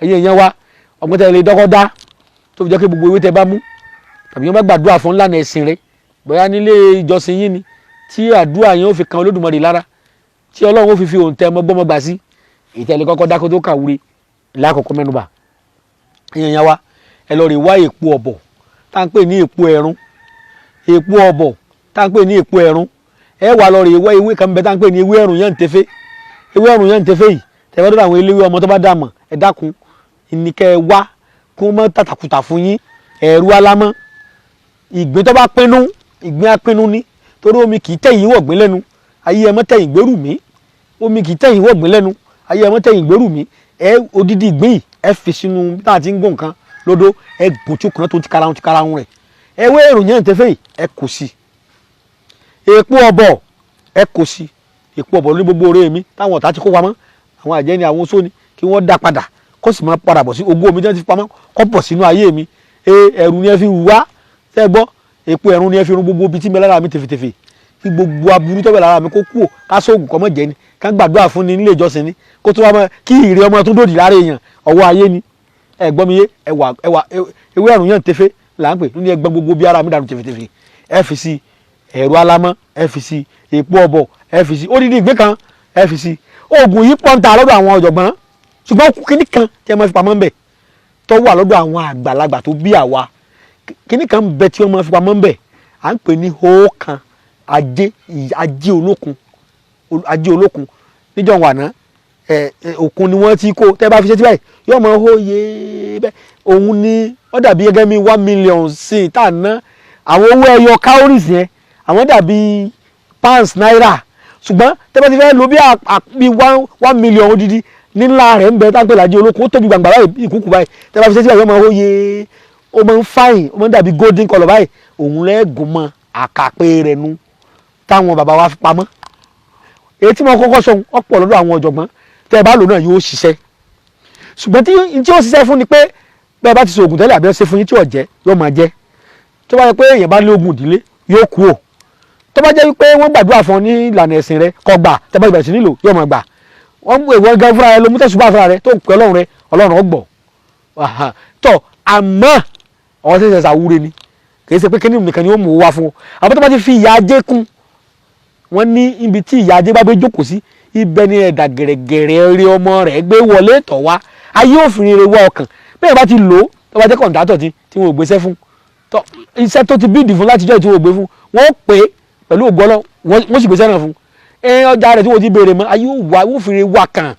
ẹ̀yin èèyàn wa ọgbọ́n tẹ́ lè dọ́kọ́ dá tó fi jẹ́ kí gbogbo ewé tẹ́ bá mú tàbí wọ́n bá gbàdúrà fún ńlànà ẹ̀sìn rẹ bóyá nílé ìjọsìn yín ni tí àdúrà yẹn ó fi kan Olódùmarè lára tí Ọlọ́run ó fi òǹtẹ̀ mọ́gbọ́mọgbà sí ìtẹ̀lé kọ́kọ́ dákó tó kàwúre lákòókò mẹ́nubà ẹ̀yin èèyàn wa ẹ lọ rè wá èpo ọ̀bọ̀ tá à ń pè ní èpo ẹ̀rún èpo ọ̀bọ̀ tá à ń pè ní èpo ẹ̀rún ẹ wà lọ rè wá ewé kan bẹ tá à ń pè ní ewé ẹ̀rún yẹn ń tẹfẹ́ yìí tẹ̀wé tó àwọn eléwé ọmọ tó bá dàmọ̀ ẹ dákun ìníkẹ́ ẹ wá kó mọ́ tàtàkùtà fún yín ẹ̀rú alámọ́ ìgbín tó bá pinnu ìgbín apinnu ni torí omi kì í tẹ̀yìn wọ̀gbìn lẹ́nu ayé ẹ mọ́ tẹ̀yìn gbèrú mi omi kì í tẹ̀yìn wọ̀gbìn lẹ́nu ayé ẹ mọ́ tẹ̀yìn gbèrú mi ẹ odidi ìgbín yìí ẹ fi sínú tá a ti ń gùn kan lódó ẹ gùn tí ó kùnà tó ti karahun rẹ̀ ewé èròyìn yẹn tẹ́fẹ́ yìí ẹ kò sí èpo ọ̀bọ̀ ẹ kò sí èpo ọ̀bọ̀ ní gbogbo oore mi táwọn ọ̀tá ti kó pamọ́ àwọn àjẹ́ ni àwọn oṣó ni kí wọ́n dá padà kó sì máa padà bọ̀ sí ogún omi tí wọ́n ti pamọ́ kó bọ̀ sínú ayé mi ẹ̀rù ni ẹ fi wá tẹ́ gbọ́ èpo ẹ̀rù ni ẹ fi run gbogbo ibi tí mi lára mi tèfètèfè kí gbogbo aburú tó bẹ̀ lára mi kó kú ò ká sóògùn kọ́ mọ̀ jẹ́ ni ká gbàdúrà fún ni nílé ìjọsìn ni kó tó wá mọ́ kí ìrè ọmọ tó dòdì lára èèyàn ọwọ́ ayé ni ẹ gbọ́ mi yé ẹwà ewé ẹ̀rù yẹn tẹ́fẹ́ là ń pè ní ẹgbẹ́ gbogbo bí ara mi dànù tèfètèfè ẹ fi sí ẹ̀rù alámọ́ ẹ fi sí èpo ọ̀bọ̀ ẹ fi sí odidi ìgbé kan ẹ fi sí oògùn yìí pọ́ńtà lọ́dọ̀ àwọn ọ̀jọ̀gbọ́n ṣùgbọ́n kíní kan tí ẹ máa fi pamọ́ ń bẹ̀ tó wà lọ́dọ̀ àwọn àgbàlagbà tó bí àwa kíní kan bẹ tí wọ́n máa fi pamọ́ ń bẹ̀ à ń pè ní hóókan ajé olókun níjọ́ wà ná òkun ni wọ́n ti kó tẹ́ bá fi ṣe tí báyìí yóò máa hó yé bẹ́ẹ̀ òun ni ó dàbí gẹ́gẹ́ bí 1 million sí tá à ná àwọn owó ẹyọ cowries yẹn àwọn dàbí pounds náírà ṣùgbọ́n tẹ́ bá ti fẹ́ lo bí 1 million odidi nílá rẹ̀ ń bẹ tá ń pè lájẹ́ olókun ó tóbi gbàgbà báyìí ìkúkú báyìí tẹ́ bá fi ṣe tí báyìí yóò máa hó yé ó máa ń fáyìn ó máa ń dàbí golden colour báyìí òun lẹ́gùn mọ́ àkàpé rẹ̀ nu táwọn bàbá wa fi pamọ́ èyí tí mo kọ́kọ́ sọ ọ̀pọ̀ lọ́dọ̀ àwọn ọ̀jọ̀gbọ́n tẹ́ ẹ bá lò náà yóò ṣiṣẹ́ ṣùgbọ́n tí ó ṣiṣẹ́ fún ni pé bẹ́ẹ̀ bá ti so oògùn tẹ́lẹ̀ àbí ṣe fún yín tí ò jẹ́ yóò máa jẹ́ tó bá yẹ pé èèyàn bá ní oògùn ìdílé yóò kú ò tó bá jẹ́ wípé wọ́n gbàdúrà fún ọ ní ìlànà ẹ̀sìn rẹ kó gbà tẹ́ bá ìbẹ̀rẹ̀ sí nílò yóò máa gbà wọ́n mú èèwọ̀ gan fúnra rẹ ló mú tẹ̀sùbá fúnra rẹ tó ń pè ọlọ́run rẹ ọlọ́run ọgbọ̀ tọ́ àmọ́ ọ̀hún ṣẹ̀ṣẹ̀ ṣàwúre ni kì í ṣe pé kíní nìkan ni ó mú wá fún ọ àbọ̀ tó bá ti fi ìyà ajé kún wọ́n ní ibi tí ìyà ajé bá gbé jókòó sí ibẹ̀ ni ẹ̀dà gẹ̀rẹ̀gẹ̀rẹ̀ rí ọmọ rẹ̀ gbé wọlé tọ̀ wá ayé òfin rere wọ ọkàn bẹ́ẹ̀ bá ti lò ó tó bá jẹ́ kọ̀ǹdátọ̀ tí wọ́n ò gbéṣẹ́ fún tọ́ iṣẹ́ tó ti bíìdì fún látijọ́ tí wọ́n ò gbé fún wọ́n pè é pẹ̀lú ògbọ́lọ́ wọ́n sì gbéṣẹ́ náà fún ọjà rẹ̀ tí wọ́n ti béèrè mọ́ ayé òfin rere wà kàn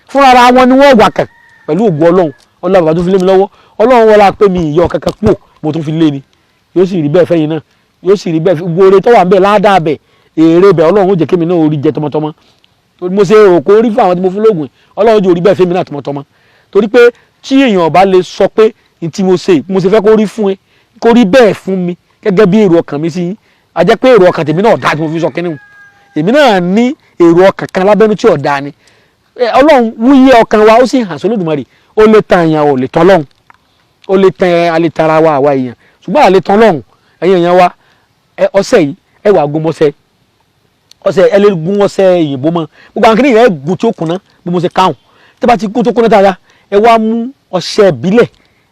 fúnra ara wọn ni wọ́n wà kàn pẹ̀lú ògbọ́lọ́ ọlọ́run bàbá tó fi lé mi lọ́wọ́ ọlọ́run wọlá pé mi ìyọ kankan kú mo tún fi lé ni yóò sì rí bẹ́ẹ̀ fẹ́yìn náà yóò sì rí bẹ́ẹ̀ gbóore tó wà ń bẹ̀ ládàá bẹ̀ èrè bẹ̀ ọlọ́run ó jẹ́ kémi náà orí jẹ tọmọtọmọ mo ṣe òkò orí fún àwọn tí mo fún lóògùn ọlọ́run jẹ́ orí bẹ́ẹ̀ fẹ́mi náà tọmọtọmọ torí pé tí èèyàn bá lè sọ pé n tí mo ṣe fẹ́ kó rí fún ẹ kó rí bẹ́ẹ̀ fún mi gẹ́gẹ́ bí èrò ọkàn mi sí yín a jẹ́ pé èrò ọkàn tèmi náà dáa tí mo fi sọ kínní èmi náà ní èrò ọkàn kan lábẹ́nu tí ò dáa ni ọlọ́run wúyẹ ọkàn wa ó sì hàn sólódùmarè ó lè tan èèyàn ò lè tán lọ́hùn ó lè tan alẹ́ tara wa àwa èèyàn ṣùgbọ́n àlè tán lọ́hùn ẹ̀yin èèyàn wa ọṣẹ yìí ẹ wà gún mọ́ṣẹ́ ọṣẹ ẹ lè gún ọṣẹ òyìnbó mọ́ gbogbo àwọn kìnìún ẹ gún tí ó kùnà bí mo ṣe káwọn tí bá ti gún tó kùnà dáadáa ẹ wá mú ọṣẹ ìbílẹ̀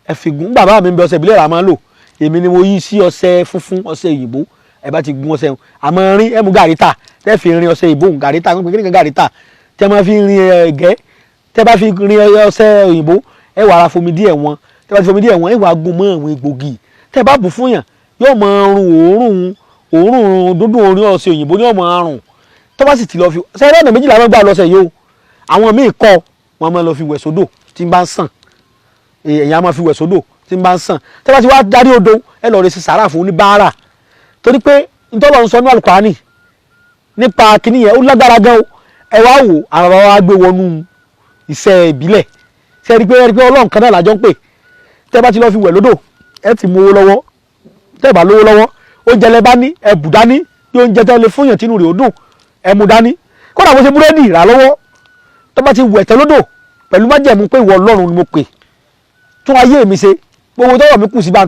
ẹ fi gún bàbá mi ń bẹ ọṣẹ ìbílẹ̀ rà máa ń lò èmi ni mo yí sí ọṣẹ funfun ọṣẹ òyìnbó ẹ bá ti gún ọṣẹ àmọ́ rin ẹ mú gàríta tẹ́ fi rin ọṣẹ ìbò gàríta kíni gàríta tẹ́ máa fi rin ẹ̀gẹ́ tẹ́ bá fi rin ọṣẹ òyìnbó ẹ wà ra fomi díẹ̀ wọn tẹ́ bá ti fomi díẹ̀ wọn ẹ wà gún mọ́ àwọn egbògi tẹ́ bá bù fún yàn yóò máa rún òórùn dúndùn orin ọṣẹ òyìnbó ní ọmọ àrùn tó bá sì ti lọ fi sẹ́yìn ọ̀nà méjìlá wọn gbà lọ́sẹ̀ yìí o àwọn míì kọ́ wọn máa lọ fi wẹ̀ sódò tí ń bá ń sàn èèyàn máa fi wẹ̀ sódò tí ń bá ń sàn tẹ́ bá ti wá darí odò ẹ lọ́ọ́ rẹ sí sàárà fún oníbàárà torí pé ntọ́lọ́ ń sọ ní Àlùkùránì nípa kìnìún yẹn ó lágbára gan o ẹ wá wò àwọn bàbá wa gbé wọnú iṣẹ́ ìbílẹ̀ ṣe é rí pé Ọlọ́run kan náà làjọ ń pè tẹ́ bá ti lọ́ọ́ fi wẹ̀ lódò ẹ ti mú owó lọ́wọ́ tẹ́ bá lówó lọ́wọ́ oúnjẹ lẹ bá ní ẹ bù dání bí oúnjẹ tẹ́ lè fún yàn tínú rẹ̀ ó dùn ẹ mú dání kódà bó ṣe búrẹ́dì rà lọ́wọ́ tó bá ti wẹ̀ tẹ́ lódò pẹ̀lú májẹ̀mú pé ìwọ Ọlọ́run ni mo pè tún ayé mi ṣe gbogbo tọ́wọ́ mi kù sí bá